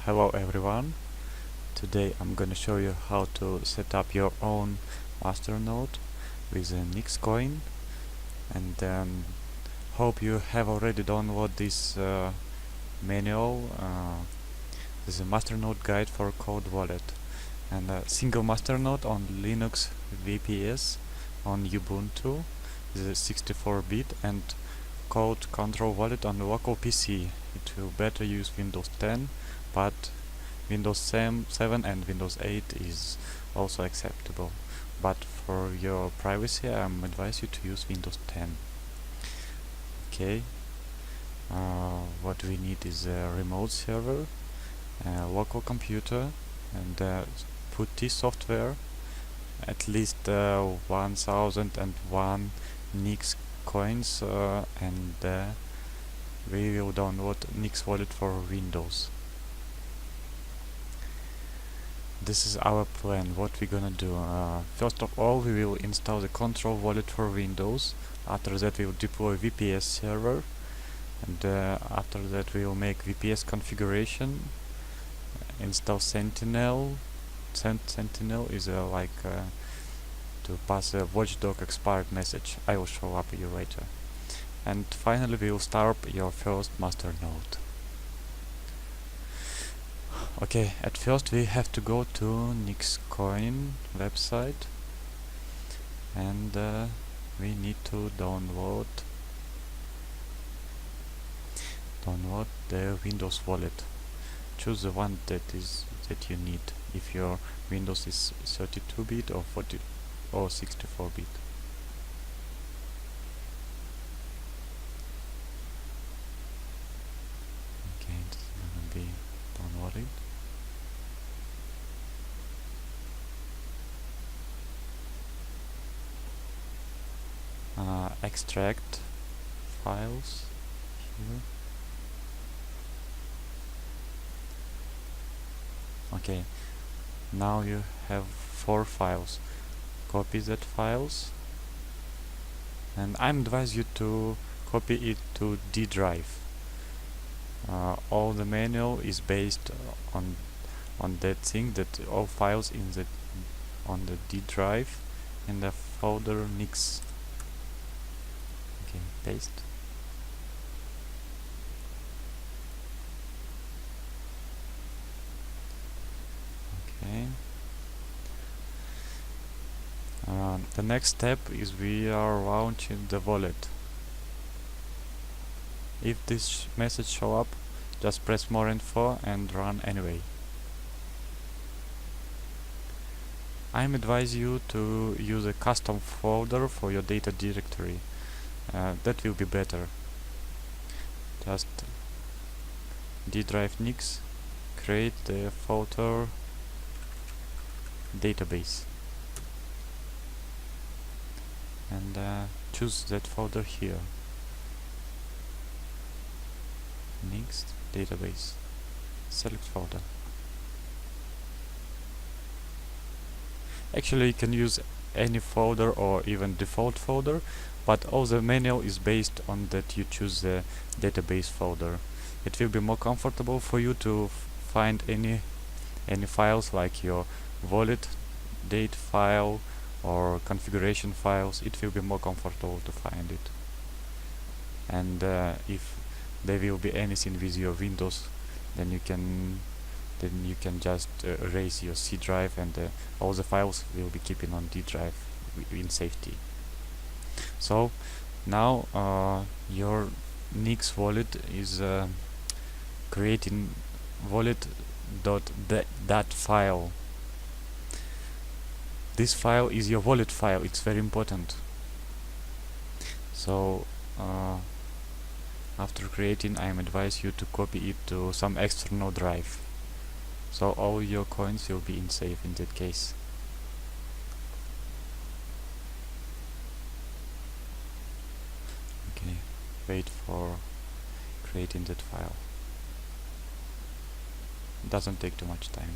Hello everyone. Today I'm gonna show you how to set up your own Masternode with a NYX coin, and hope you have already downloaded this manual. This is a Masternode guide for code wallet, and a single Masternode on Linux VPS on Ubuntu. This is 64-bit, and code control wallet on the local PC. It will better use Windows 10, but Windows 7 and Windows 8 is also acceptable. But for your privacy, I advise you to use Windows 10. Okay. What we need is a remote server, a local computer, and put this software, at least 1001 NYX coins, and we will download NYX wallet for Windows. This is our plan, what we're gonna do. First of all, we will install the control wallet for Windows. After that, we will deploy VPS server, and after that we will make VPS configuration, install Sentinel. Sentinel is to pass a watchdog expired message. I will show up you later. And finally we will start your first Masternode. Okay, at first we have to go to NYX coin website, and we need to download the Windows wallet. Choose the one that you need, if your Windows is 32-bit or 40 or 64-bit. Okay, it's gonna be downloaded. Extract files here. Okay, now you have 4 files. Copy that files, and I advise you to copy it to D drive. All the manual is based on that thing, that all files on the D drive in the folder NYX. Okay, paste. Okay. The next step is we are launching the wallet. If this message show up, just press more info and run anyway. I advise you to use a custom folder for your data directory. That will be better. Just D drive NYX, create the folder database, and choose that folder here, NYX database. Select folder. Actually, you can use any folder or even default folder, but all the manual is based on that you choose the database folder. It will be more comfortable for you to find any files like your wallet date file or configuration files. It will be more comfortable to find it. And if there will be anything with your Windows, then you can just erase your C drive, and all the files will be keeping on D drive in safety. So now your NYX wallet is creating wallet.dat file. This file is your wallet file. It's very important. So after creating, I advise you to copy it to some external drive, so all your coins will be safe in that case. Okay, wait for creating that file. It doesn't take too much time.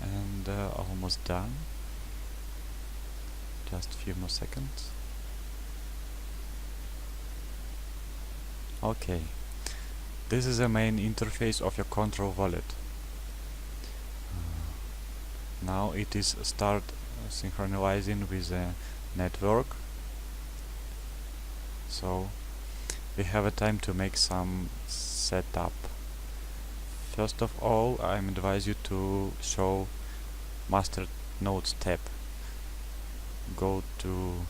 And almost done. Just a few more seconds. Okay, this is the main interface of your control wallet. Now it is start synchronizing with the network. So we have a time to make some setup. First of all, I advise you to show Masternodes tab. Go to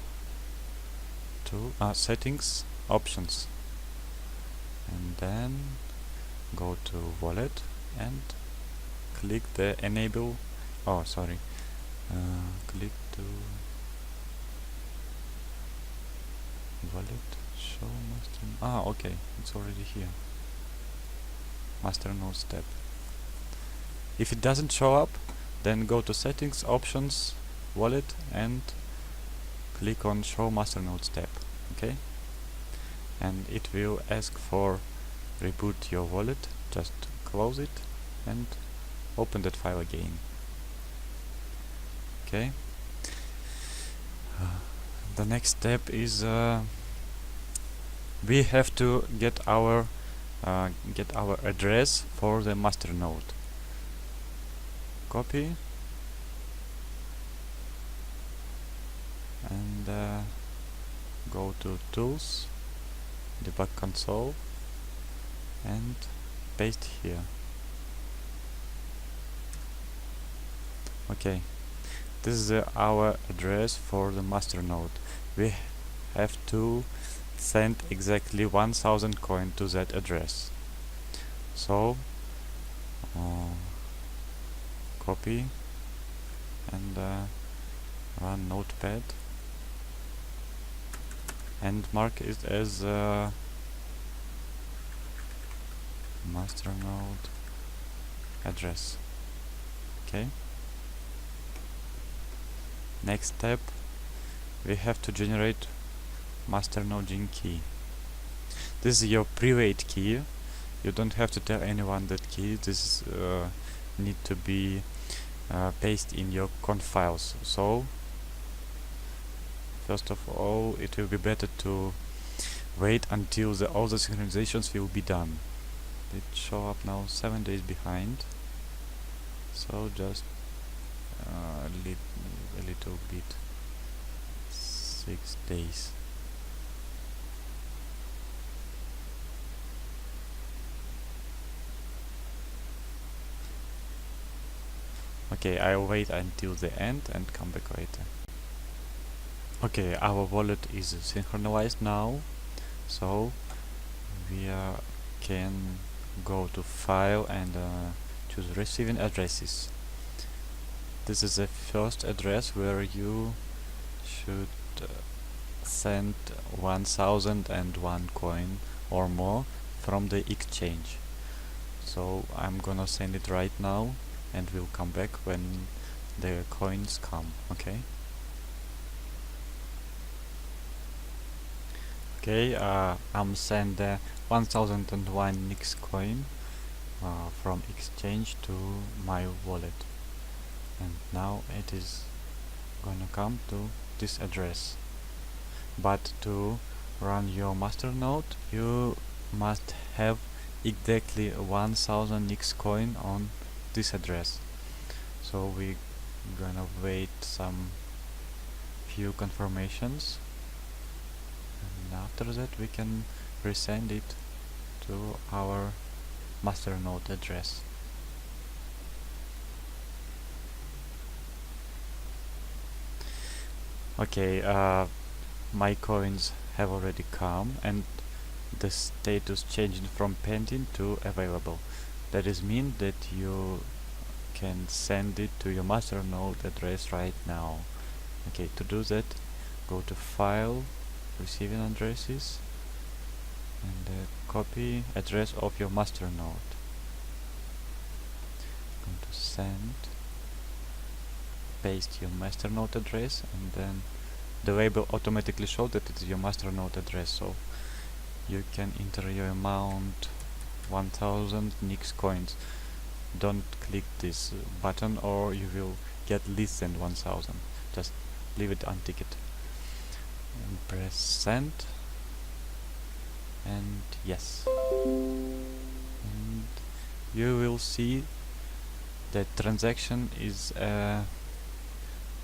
settings, options, and then go to wallet and click the enable. Oh, sorry. Click to wallet, show master. Okay, it's already here. Masternodes tab. If it doesn't show up, then go to settings, options, wallet, and click on show Masternodes tab. Okay, and it will ask for reboot your wallet. Just close it and open that file again. Okay. The next step is we have to get our address for the Masternode. Copy and go to Tools, Debug Console, and paste here. Okay, this is our address for the Masternode. We have to send exactly 1000 coin to that address. So copy and run Notepad and mark it as Masternode address. Okay. Next step, we have to generate Masternode key. This is your private key. You don't have to tell anyone that key. This need to be pasted in your conf files. So first of all, it will be better to wait until all the synchronizations will be done. It show up now 7 days behind. So just a little bit, 6 days. Okay, I'll wait until the end and come back later. Okay, our wallet is synchronized now, so we can go to File and choose Receiving Addresses. This is the first address where you should send 1001 coin or more from the exchange. So I'm gonna send it right now and we'll come back when the coins come. Okay. Okay, I'm send 1001 NYX coin from exchange to my wallet, and now it is gonna come to this address. But to run your Masternode, you must have exactly 1000 NYX coin on this address. So we're gonna wait some few confirmations, and after that we can resend it to our Masternode address. Okay, my coins have already come and the status changed from pending to available. That is mean that you can send it to your Masternode address right now. Okay, to do that, go to File, Receiving Addresses, and copy address of your Masternode. Go to Send, paste your Masternode address, and then the label automatically shows that it is your Masternode address. So you can enter your amount 1000 NYX coins. Don't click this button or you will get less than 1000. Just leave it unticked and press send, and yes, and you will see that transaction is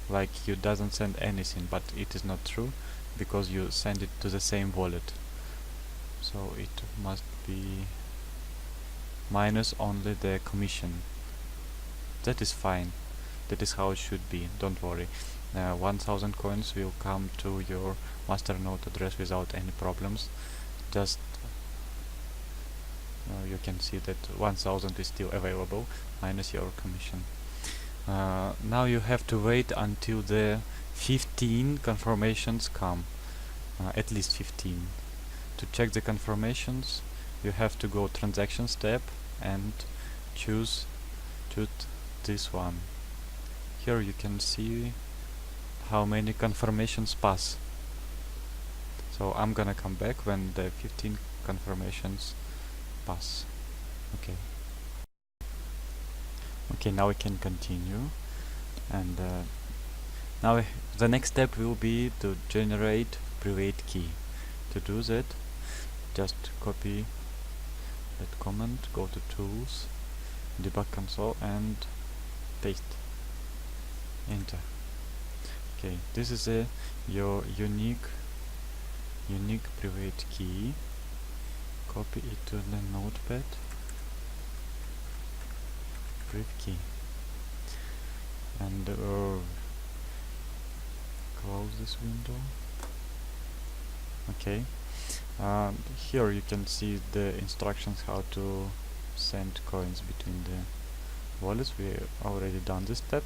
like you doesn't send anything, but it is not true because you send it to the same wallet, so it must be minus only the commission. That is fine, that is how it should be, don't worry. 1000 coins will come to your Masternode address without any problems. Just you can see that 1000 is still available minus your commission. Now you have to wait until the 15 confirmations come, at least 15. To check the confirmations, you have to go transactions tab and choose this one. Here you can see how many confirmations pass. So I'm gonna come back when the 15 confirmations pass. Okay, now we can continue, and now the next step will be to generate private key. To do that, just copy that command, go to tools, debug console, and paste, enter. Okay, this is your unique private key. Copy it to the notepad, priv key, and close this window. Okay, here you can see the instructions how to send coins between the wallets. We already done this step,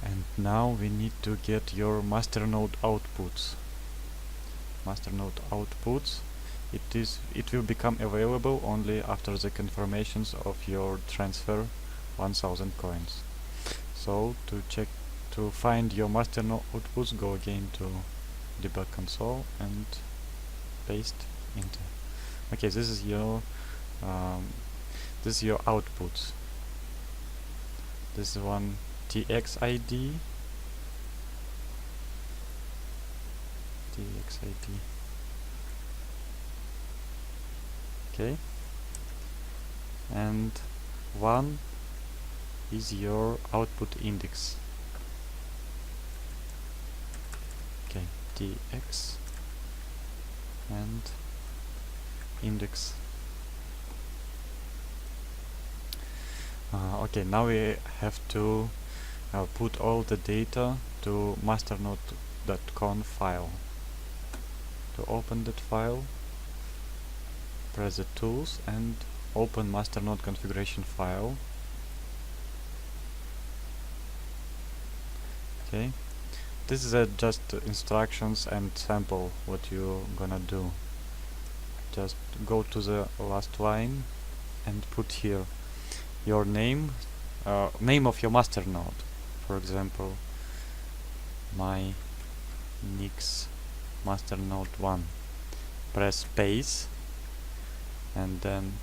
and now we need to get your Masternode outputs. Masternode outputs, it will become available only after the confirmations of your transfer 1000 coins. So to find your Masternode outputs, go again to debug console and paste enter. Okay, this is your outputs. This is one TX ID, okay, and one is your output index. Okay, TX and index. Okay, now we have to put all the data to masternode.conf file. To open that file, press the tools and open Masternode configuration file. Okay, this is just instructions and sample what you're gonna do. Just go to the last line and put here your name of your Masternode. For example, my NYX Masternode 1. Press space, and then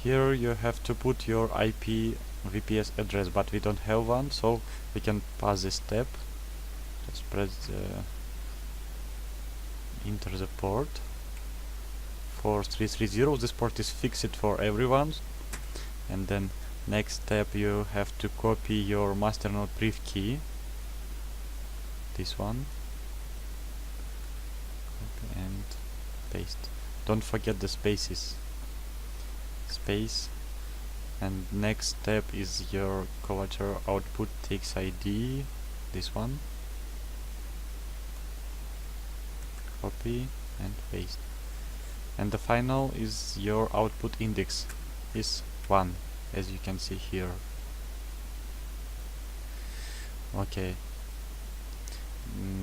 here you have to put your IP VPS address, but we don't have one, so we can pass this step. Just press enter the port 4330. This port is fixed for everyone. And then next step, you have to copy your Masternode priv key, this one, copy and paste. Don't forget the spaces, space. And next step is your collateral output TX ID, this one, copy and paste. And the final is your output index, is 1, as you can see here. Okay,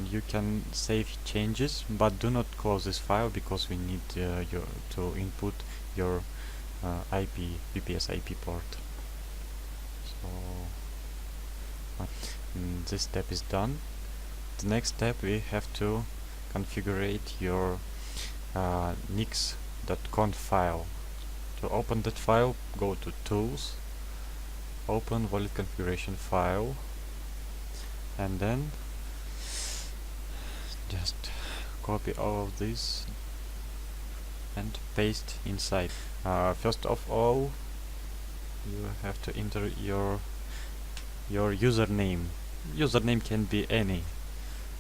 you can save changes, but do not close this file because we need to input your VPS IP port. So this step is done. The next step, we have to configure your NYX.conf file. To open that file, go to tools, open wallet configuration file, and then just copy all of this and paste inside. First of all, you have to enter your username. Username can be any,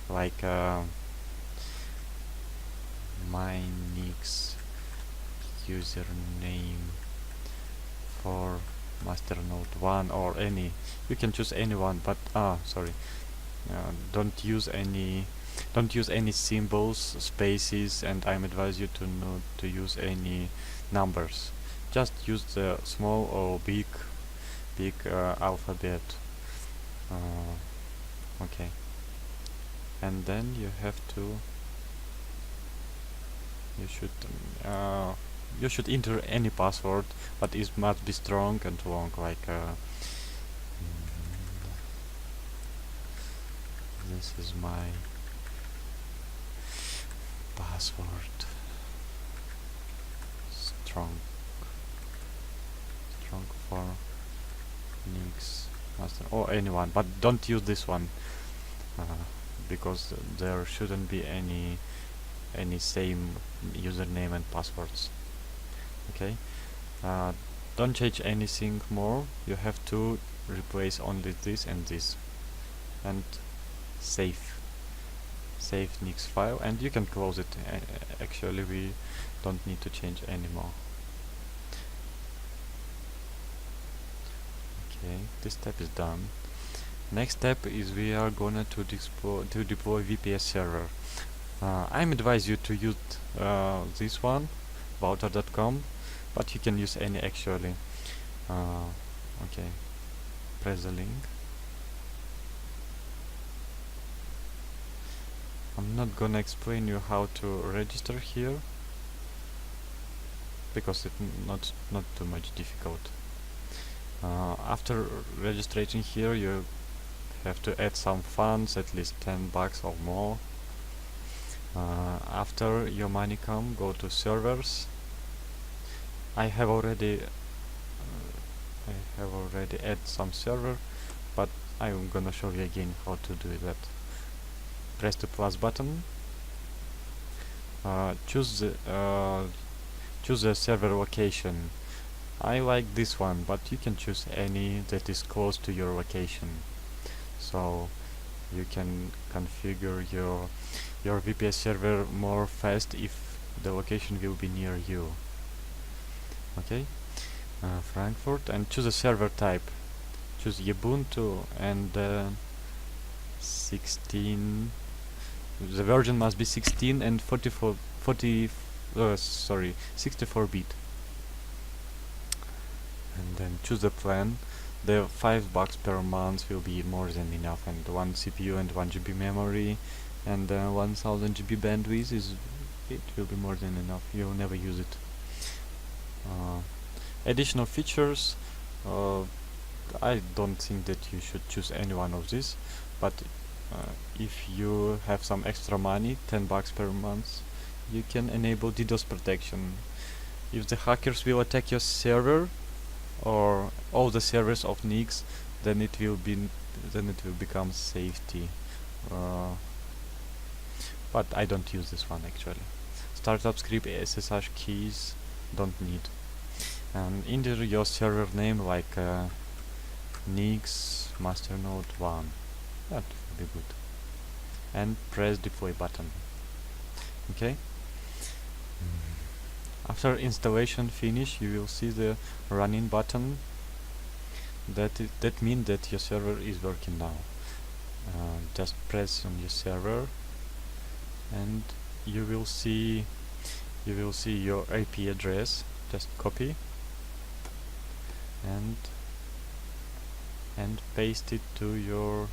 like my NYX username for Masternode 1 or any. You can choose anyone, but sorry, don't use any symbols, spaces, and I'm advise you to not to use any numbers. Just use the small or big alphabet. Okay, and then you have to you should enter any password, but it must be strong and long, like this is my password. Strong for NYX master or anyone, but don't use this one because there shouldn't be any same username and passwords. Okay, don't change anything more. You have to replace only this and this, and save NYX file, and you can close it. Actually, we don't need to change anymore. Okay, this step is done. Next step is we are gonna to deploy VPS server. I'm advise you to use this one, router.com, but you can use any actually. Okay, press the link. I'm not gonna explain you how to register here because it's not too much difficult. After registration here, you have to add some funds, at least $10 or more. After your money come, go to servers. I have already add some server, but I'm gonna show you again how to do that. Press the plus button. Choose the server location. I like this one, but you can choose any that is close to your location, so you can configure your VPS server more fast if the location will be near you. Okay, Frankfurt, and choose a server type. Choose Ubuntu and 16. The version must be 16 and 64 bit. And then choose the plan. The $5 per month will be more than enough, and 1 CPU and 1 GB memory and 1000 GB bandwidth it will be more than enough. You'll never use it. Additional features, I don't think that you should choose any one of these, but if you have some extra money, $10 per month, you can enable DDoS protection. If the hackers will attack your server or all the servers of NYX, then it will become safety. But I don't use this one actually. Startup script SSH keys don't need. And enter your server name like NYX Masternode 1. That will be good. And press deploy button. Okay. After installation finish, you will see the running button. That means that your server is working now. Just press on your server, and you will see your IP address. Just copy and paste it to your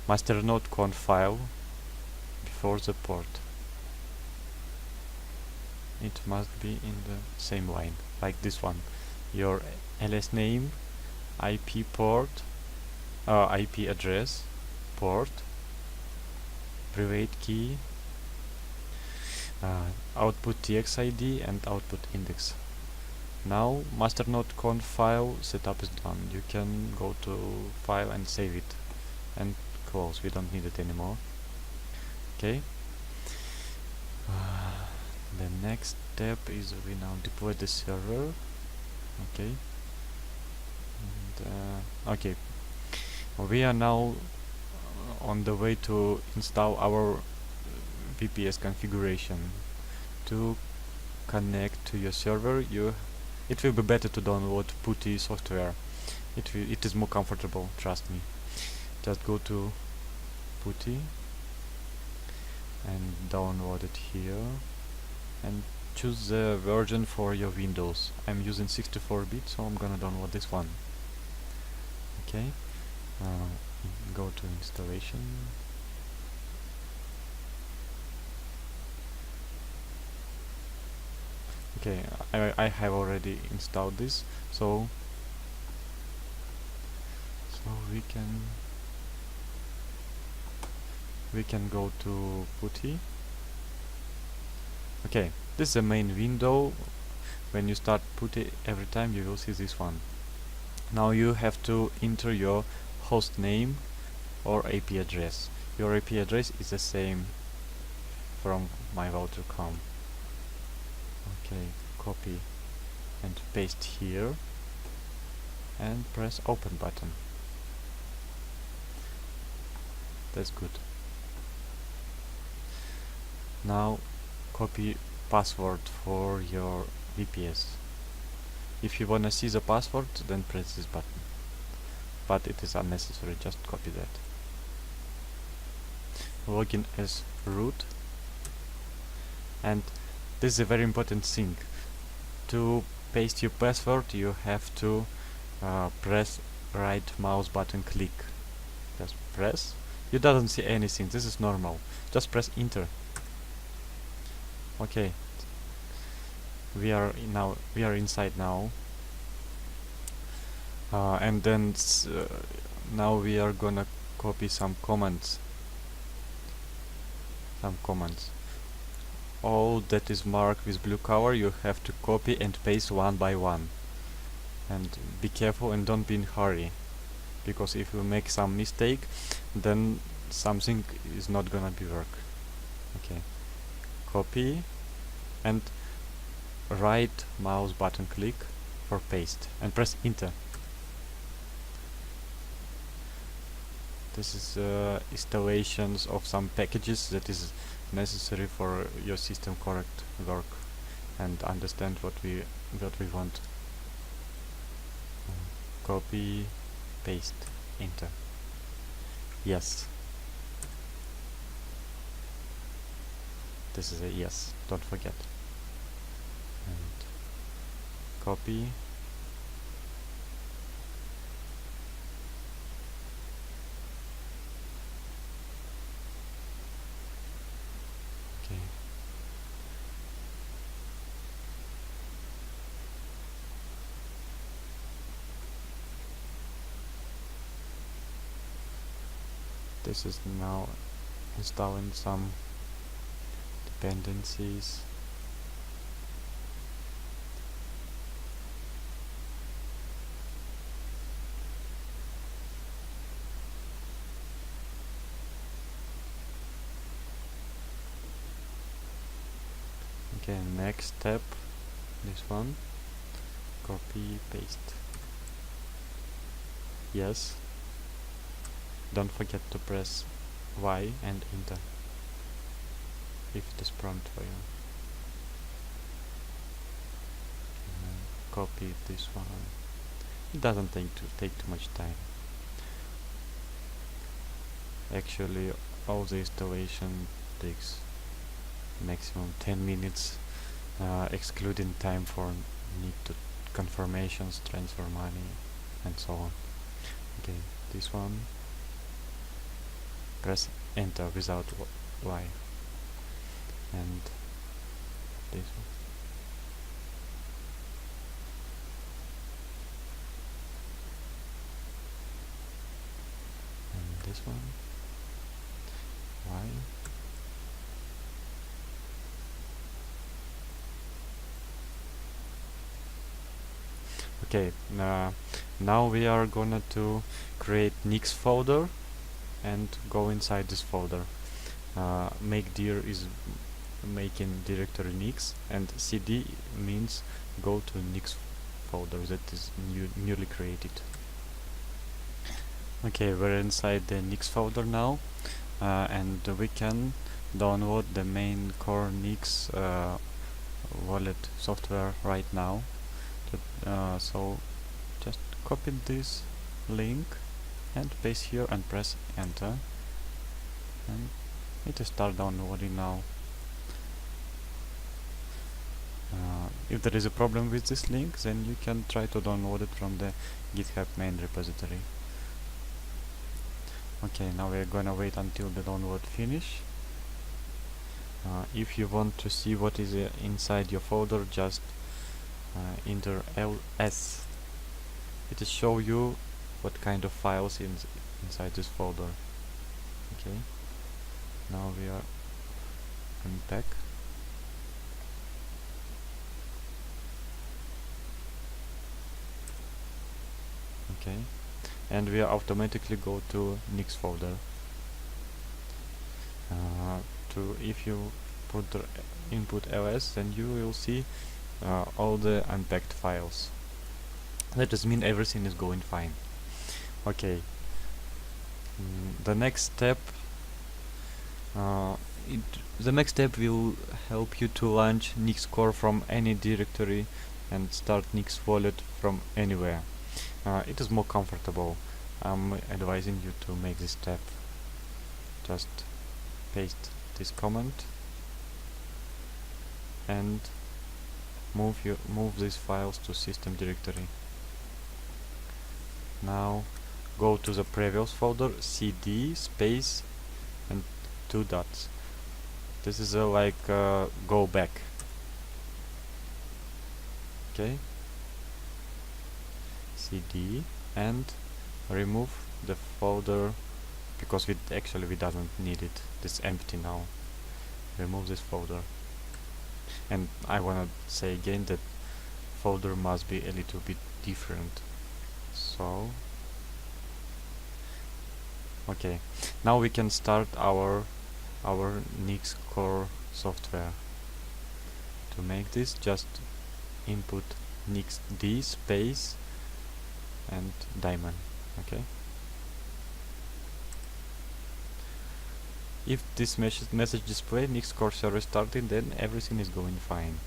Masternode conf file before the port. It must be in the same line, like this one. Your ls name, IP port, IP address, port, private key, output tx id, and output index. Now Masternode conf file setup is done. You can go to file and save it and close. We don't need it anymore. Okay. The next step is we now deploy the server. Okay. And, okay. We are now on the way to install our VPS configuration. To connect to your server, it will be better to download PuTTY software. It is more comfortable, trust me. Just go to PuTTY and download it here and choose the version for your Windows. I'm using 64-bit, so I'm gonna download this one. Okay, go to installation. Okay, I have already installed this, so we can go to PuTTY. Okay, this is the main window. When you start PuTTY, every time you will see this one. Now you have to enter your host name or IP address. Your IP address is the same from myvault.com. Okay, copy and paste here and press open button. That's good. Now copy password for your VPS. If you wanna see the password, then press this button. But it is unnecessary, just copy that. Login as root. And this is a very important thing. To paste your password, you have to press right mouse button click. Just press. You doesn't see anything. This is normal. Just press enter. Okay. We are inside now. And then now we are gonna copy some commands. All that is marked with blue color you have to copy and paste one by one. And be careful and don't be in hurry, because if you make some mistake, then something is not gonna be work. Okay, copy and right mouse button click for paste and press enter. This is installations of some packages that is necessary for your system correct work and understand what we want. Copy, paste, enter. Yes. This is a yes, don't forget. And copy. Okay. This is now installing some dependencies. Okay, next step, this one, copy, paste. Yes. Don't forget to press Y and enter if it is prompt for you. Copy this one. It doesn't take too much time. Actually, all the installation takes maximum 10 minutes, excluding time for need to confirmations, transfer money, and so on. Okay, this one. Press enter without Y. And this one. And this one. Y. Okay, now we are gonna to create NYX folder and go inside this folder. Make dir is making directory NYX, and cd means go to NYX folder that is newly created. Okay, we're inside the NYX folder now, and we can download the main core NYX wallet software right now. So just copy this link and paste here and press enter, and it will start downloading now. If there is a problem with this link, then you can try to download it from the GitHub main repository. Okay, now we're gonna wait until the download finish. If you want to see what is inside your folder, just enter ls. It will show you what kind of files inside this folder. Okay, now we are back. Okay, and we automatically go to NYX folder. If you put the input ls, then you will see all the unpacked files. That does mean everything is going fine. Okay, the next step will help you to launch NYX core from any directory and start NYX wallet from anywhere. It is more comfortable. I'm advising you to make this step. Just paste this comment and move these files to system directory. Now go to the previous folder, cd space and 2 dots. This is like go back. Okay, cd and remove the folder because we doesn't need it. It's empty now. Remove this folder. And I wanna say again that folder must be a little bit different. So okay, now we can start our NYX core software. To make this, just input NYX d space and daemon. Okay, if this message display NYX core server started, then everything is going fine.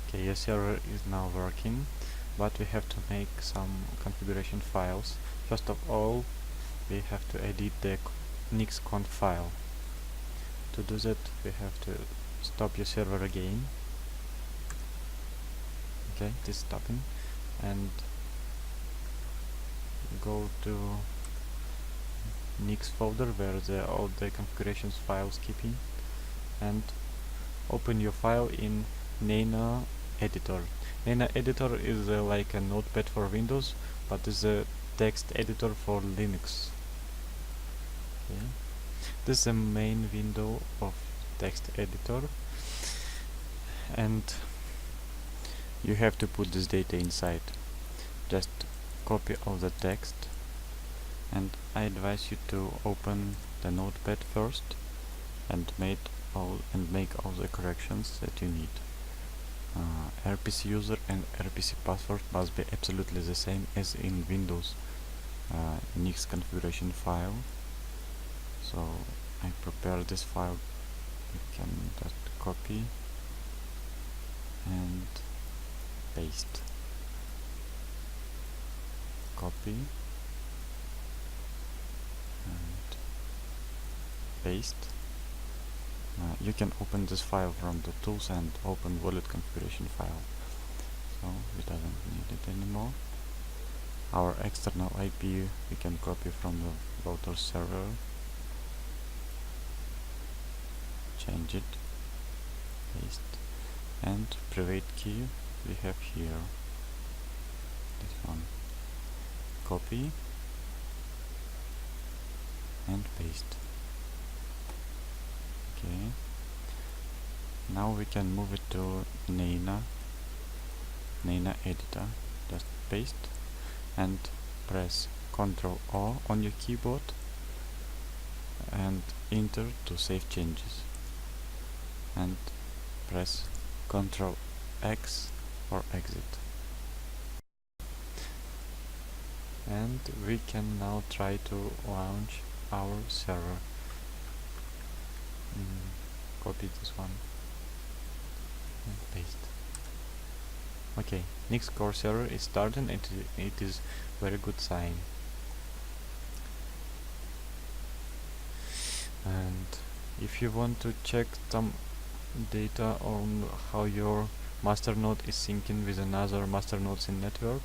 Okay, your server is now working, but we have to make some configuration files. First of all, we have to edit the NYXConf file. To do that, we have to stop your server again. Okay, this is stopping, and go to NYX folder where all the configurations files keeping, and open your file in Nena editor. Nena editor is like a notepad for Windows, but is a text editor for Linux. Okay. This is the main window of text editor, and you have to put this data inside. Just copy all the text, and I advise you to open the notepad first and make all the corrections that you need. RPC user and RPC password must be absolutely the same as in Windows NYX configuration file. So I prepare this file. You can just copy and paste. Copy and paste. You can open this file from the tools and open wallet configuration file. So we don't need it anymore. Our external IP we can copy from the router server. Change it, paste, and private key we have here. This one. Copy and paste. Okay. Now we can move it to Nena Nano editor. Just paste and press Ctrl O on your keyboard and enter to save changes, and press Ctrl X or exit. And we can now try to launch our server. Copy this one and paste. Okay, NYX core server is starting, and it is very good sign. And if you want to check some data on how your Masternode is syncing with another Masternodes in network,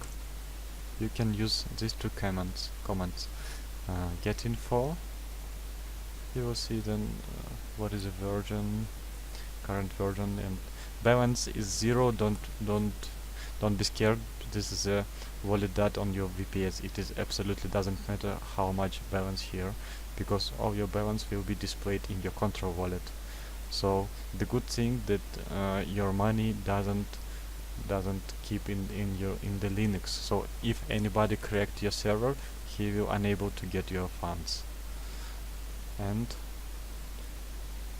you can use these two commands. Get info. You will see then what is the version, current version, and balance is 0. Don't be scared. This is a valid data on your VPS. It is absolutely doesn't matter how much balance here, because all your balance will be displayed in your control wallet. So the good thing that your money doesn't keep in the Linux. So if anybody cracked your server, he will unable to get your funds. And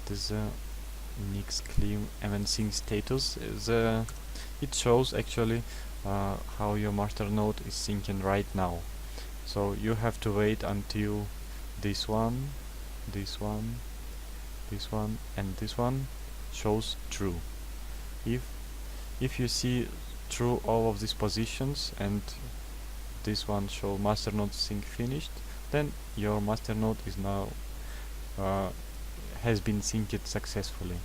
this NYX clean MNC status is it shows actually how your Masternode is syncing right now. So you have to wait until this one, and this one shows true. If you see true all of these positions and this one show Masternode sync finished, then your Masternode is now has been synced successfully.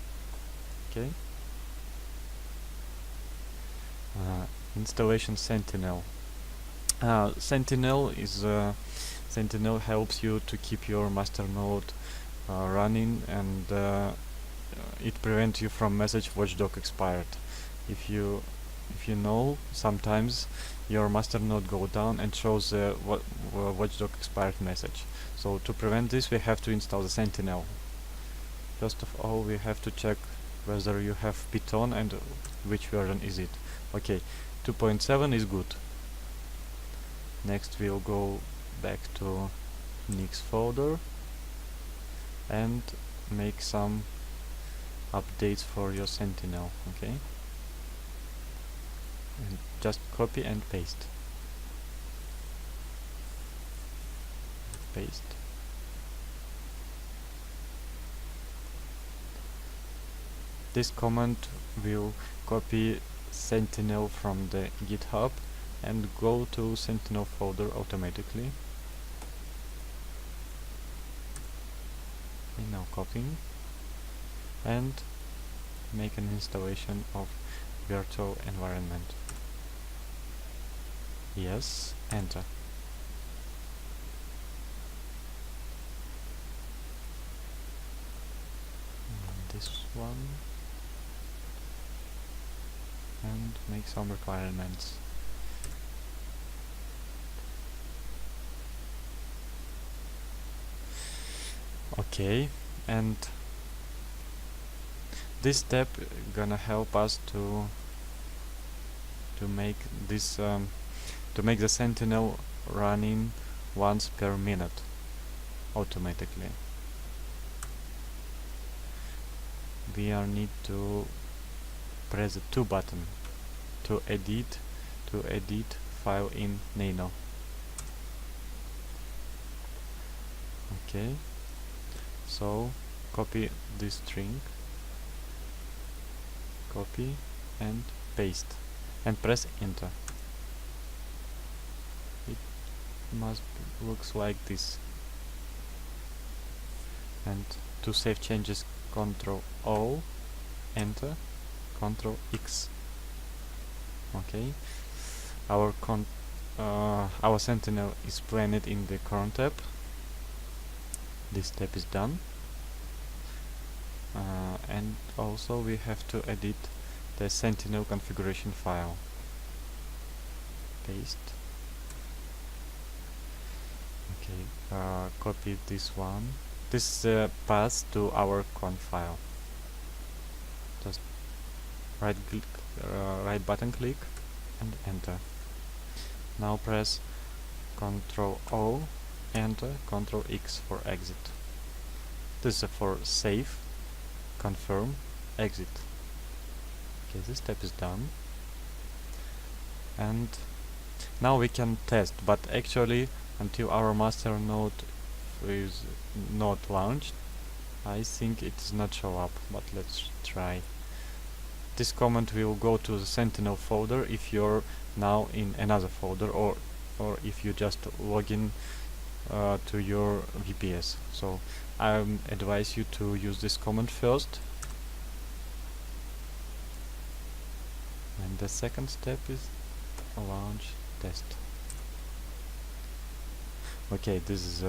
Okay. Installation Sentinel. Sentinel helps you to keep your Masternode running, and it prevents you from message watchdog expired. If you know, sometimes your Masternode go down and shows the watchdog expired message. So to prevent this, we have to install the Sentinel. First of all, we have to check whether you have Python and which version is it. Okay, 2.7 is good. Next we'll go back to NYX folder and make some updates for your Sentinel. Okay, and just copy and paste. This command will copy Sentinel from the GitHub and go to Sentinel folder automatically. Okay, now copying and make an installation of virtual environment. Yes, enter. This one, and make some requirements. Okay, and this step gonna help us to make this to make the Sentinel running once per minute automatically. We need to press the 2 button to edit file in Nano. Okay, so copy this string, copy and paste, and press enter. It must looks like this. And to save changes, Ctrl O, enter, Ctrl X. Okay, our Sentinel is planned in the current tab. This step is done, and also we have to edit the Sentinel configuration file. Paste. Okay, copy this one. This is the path to our conf file. Just right button click and enter. Now press Ctrl O, enter, Ctrl X for exit. This is for save, confirm, exit. Okay, this step is done. And now we can test, but actually until our master node is not launched, I think it does not show up, but let's try. This command will go to the Sentinel folder if you're now in another folder, or if you just log in to your VPS. So I advise you to use this command first. And the second step is launch test. Okay, this is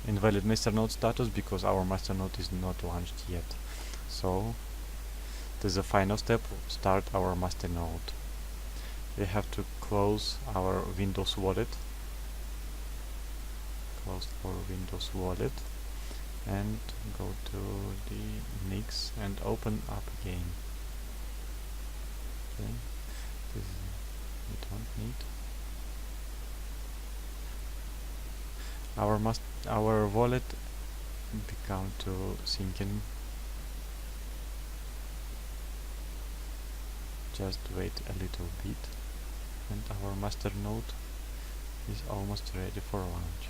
invalid Masternode status because our Masternode is not launched yet. So this is the final step, start our Masternode. We have to close our Windows wallet. Close our Windows wallet and go to the NYX and open up again. Okay, this we don't need. Our wallet become to syncing. Just wait a little bit, and our Masternode is almost ready for launch.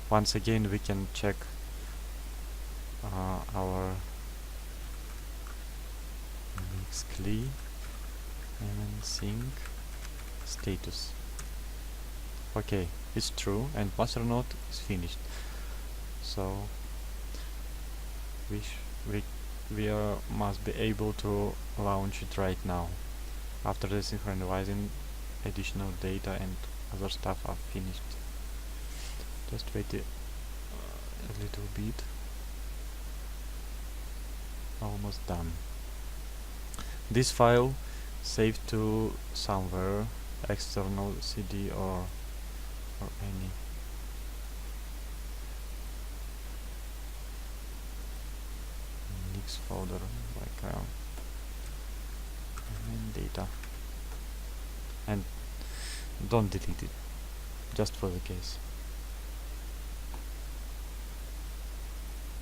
Once again, we can check our NYX CLI and sync status. Okay, it's true, and Masternode is finished. So we must be able to launch it right now. After the synchronizing, additional data and other stuff are finished. Just wait a little bit. Almost done. This file saved to somewhere, external CD or any. NYX folder, like main data, and don't delete it, just for the case.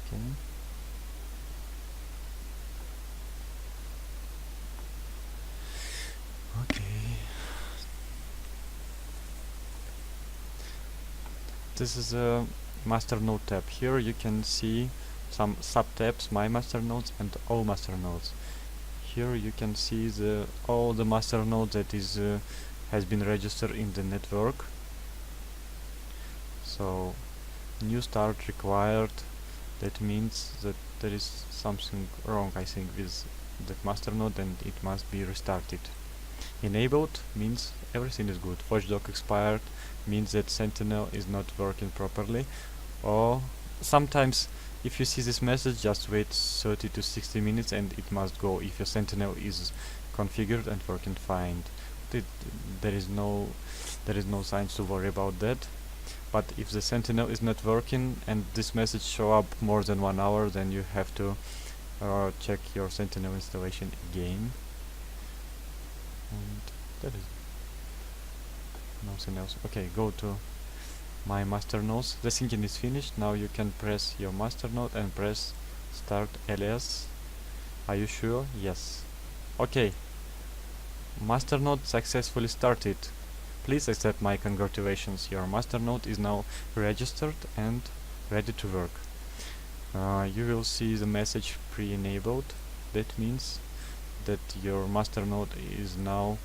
Okay. Okay. This is a Masternode tab. Here you can see some subtabs, My Masternodes and All Masternodes. Here you can see all the Masternodes that is has been registered in the network. So new start required. That means that there is something wrong, I think, with that Masternode, and it must be restarted. Enabled means everything is good. Watchdog expired means that Sentinel is not working properly. Or sometimes if you see this message, just wait 30 to 60 minutes and it must go if your Sentinel is configured and working fine. There is no signs to worry about that. But if the Sentinel is not working and this message show up more than 1 hour, then you have to check your Sentinel installation again. And that is nothing else. Okay, go to My Masternodes. The syncing is finished. Now you can press your Masternode and press Start alias. Are you sure? Yes. Okay. Masternode successfully started. Please accept my congratulations. Your Masternode is now registered and ready to work. You will see the message pre-enabled. That means that your Masternode is now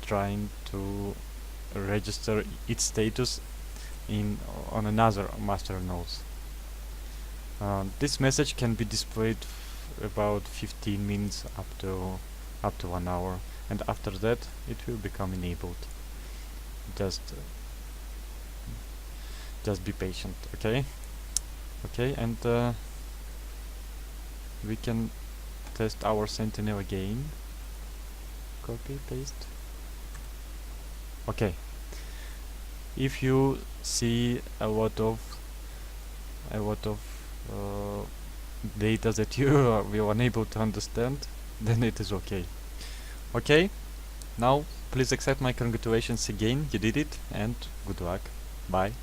trying to register its status on another Masternode. This message can be displayed about 15 minutes up to 1 hour, and after that it will become enabled. Just be patient, okay? Okay, and we can test our Sentinel again. Copy, paste. Okay. If you see a lot of data that you will unable to understand, then it is okay. Okay, now please accept my congratulations again, you did it, and good luck. Bye.